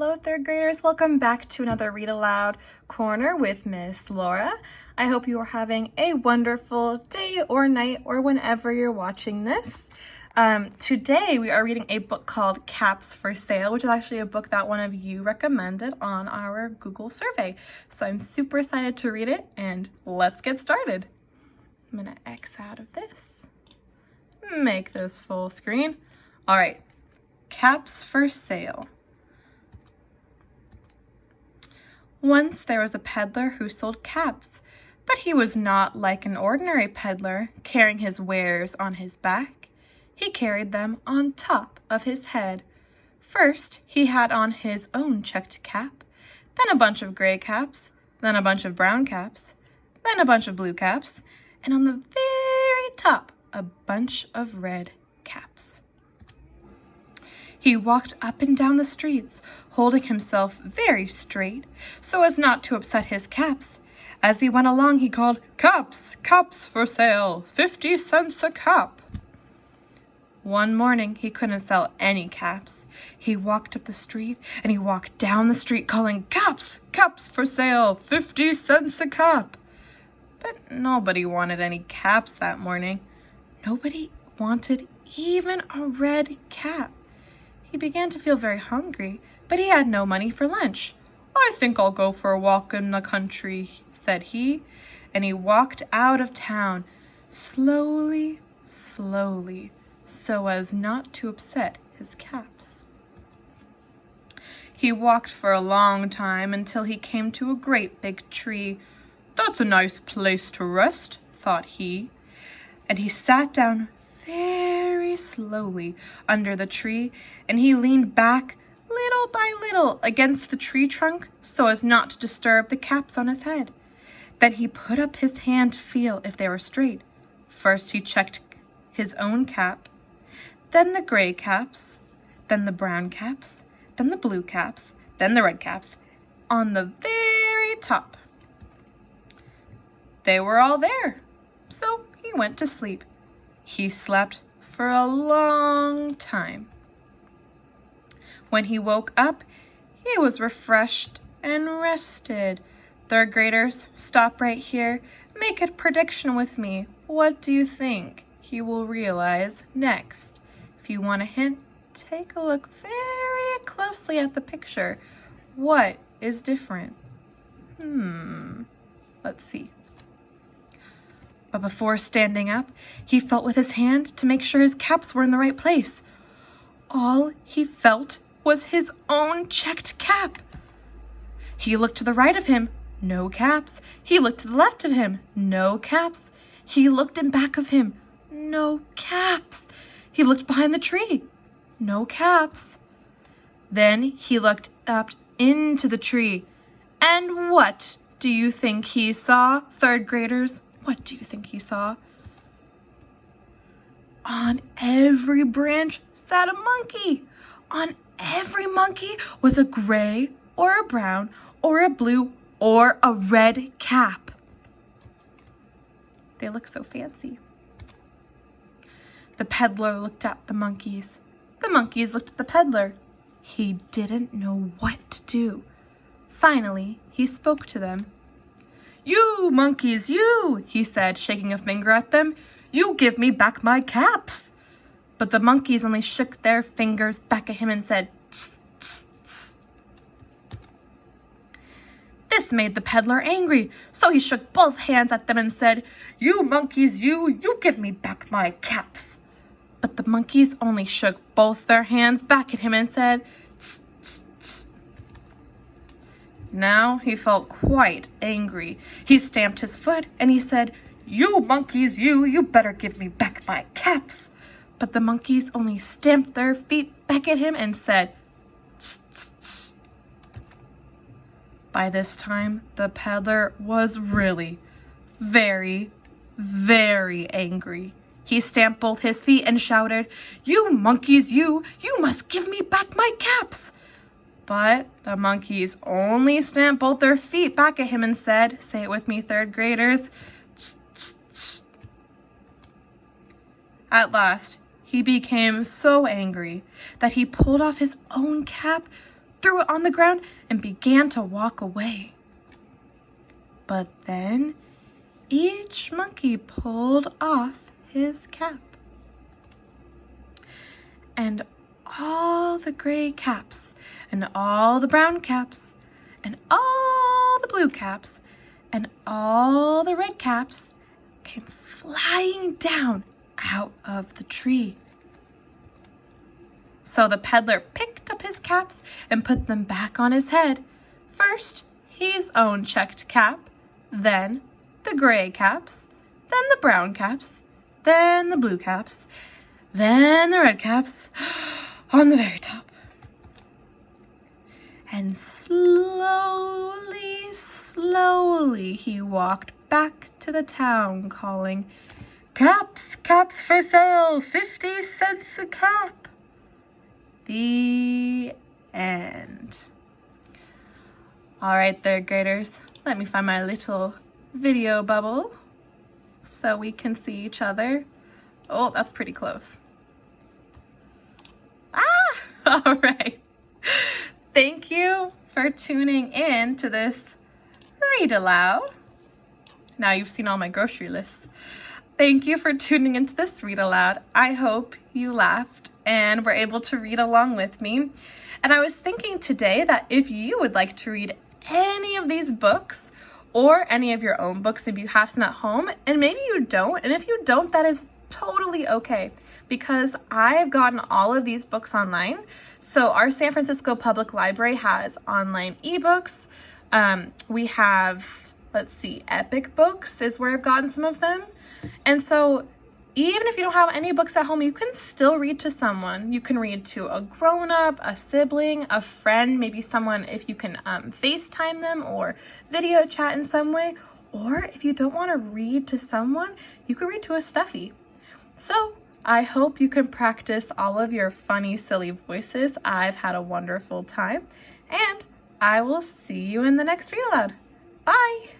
Hello third graders, welcome back to another Read Aloud Corner with Miss Laura. I hope you are having a wonderful day or night or whenever you're watching this. Today we are reading a book called Caps for Sale, which is actually a book that one of you recommended on our Google survey. So I'm super excited to read it and let's get started. I'm gonna X out of this, make this full screen. All right, Caps for Sale. Once there was a peddler who sold caps, but he was not like an ordinary peddler, carrying his wares on his back. He carried them on top of his head. First, he had on his own checked cap, then a bunch of gray caps, then a bunch of brown caps, then a bunch of blue caps, and on the very top, a bunch of red caps. He walked up and down the streets, holding himself very straight so as not to upset his caps. As he went along, he called, "Caps, caps for sale, 50 cents a cap." One morning, he couldn't sell any caps. He walked up the street and he walked down the street calling, "Caps, caps for sale, 50 cents a cap." But nobody wanted any caps that morning. Nobody wanted even a red cap. He began to feel very hungry, but he had no money for lunch. "I think I'll go for a walk in the country," said he, and he walked out of town, slowly, slowly, so as not to upset his caps. He walked for a long time until he came to a great big tree. "That's a nice place to rest," thought he, and he sat down very slowly under the tree, and he leaned back little by little against the tree trunk so as not to disturb the caps on his head. Then he put up his hand to feel if they were straight. First he checked his own cap, then the gray caps, then the brown caps, then the blue caps, then the red caps, on the very top. They were all there, so he went to sleep. He slept for a long time. When he woke up, he was refreshed and rested. Third graders, stop right here. Make a prediction with me. What do you think he will realize next? If you want a hint, take a look very closely at the picture. What is different? Let's see. But before standing up, he felt with his hand to make sure his caps were in the right place. All he felt was his own checked cap. He looked to the right of him, no caps. He looked to the left of him, no caps. He looked in back of him, no caps. He looked behind the tree, no caps. Then he looked up into the tree. And what do you think he saw, third graders? What do you think he saw? On every branch sat a monkey. On every monkey was a gray or a brown or a blue or a red cap. They look so fancy. The peddler looked at the monkeys. The monkeys looked at the peddler. He didn't know what to do. Finally, he spoke to them. "You monkeys, you," he said, shaking a finger at them. "You give me back my caps." But the monkeys only shook their fingers back at him and said, "Tss, tss, tss." This made the peddler angry, so he shook both hands at them and said, "You monkeys, you give me back my caps." But the monkeys only shook both their hands back at him and said, "Tss, tss, tss." Now he felt quite angry. He stamped his foot and he said, "You monkeys, you better give me back my caps." But the monkeys only stamped their feet back at him and said, "Tss, tss, tss." By this time, the peddler was really very, very angry. He stamped both his feet and shouted, "You monkeys, you must give me back my caps." But the monkeys only stamped both their feet back at him and said, say it with me, third graders, "Tss, tss, tss." At last, he became so angry that he pulled off his own cap, threw it on the ground and began to walk away. But then each monkey pulled off his cap. And all the gray caps, and all the brown caps, and all the blue caps, and all the red caps came flying down out of the tree. So the peddler picked up his caps and put them back on his head. First, his own checked cap, then the gray caps, then the brown caps, then the blue caps, then the red caps on the very top. And slowly, slowly he walked back to the town calling, "Caps, caps for sale, 50 cents a cap." The end. All right, third graders, let me find my little video bubble so we can see each other. Oh, that's pretty close. All right. Thank you for tuning in to this Read Aloud. Now you've seen all my grocery lists. Thank you for tuning into this Read Aloud. I hope you laughed and were able to read along with me. And I was thinking today that if you would like to read any of these books or any of your own books, if you have some at home, and maybe you don't, and if you don't, that is totally okay, because I've gotten all of these books online. So our San Francisco Public Library has online ebooks. We have, let's see, Epic Books is where I've gotten some of them. And so even if you don't have any books at home, you can still read to someone. You can read to a grown-up, a sibling, a friend, maybe someone if you can FaceTime them or video chat in some way. Or if you don't want to read to someone, you can read to a stuffy. So I hope you can practice all of your funny, silly voices. I've had a wonderful time, and I will see you in the next Read Aloud. Bye!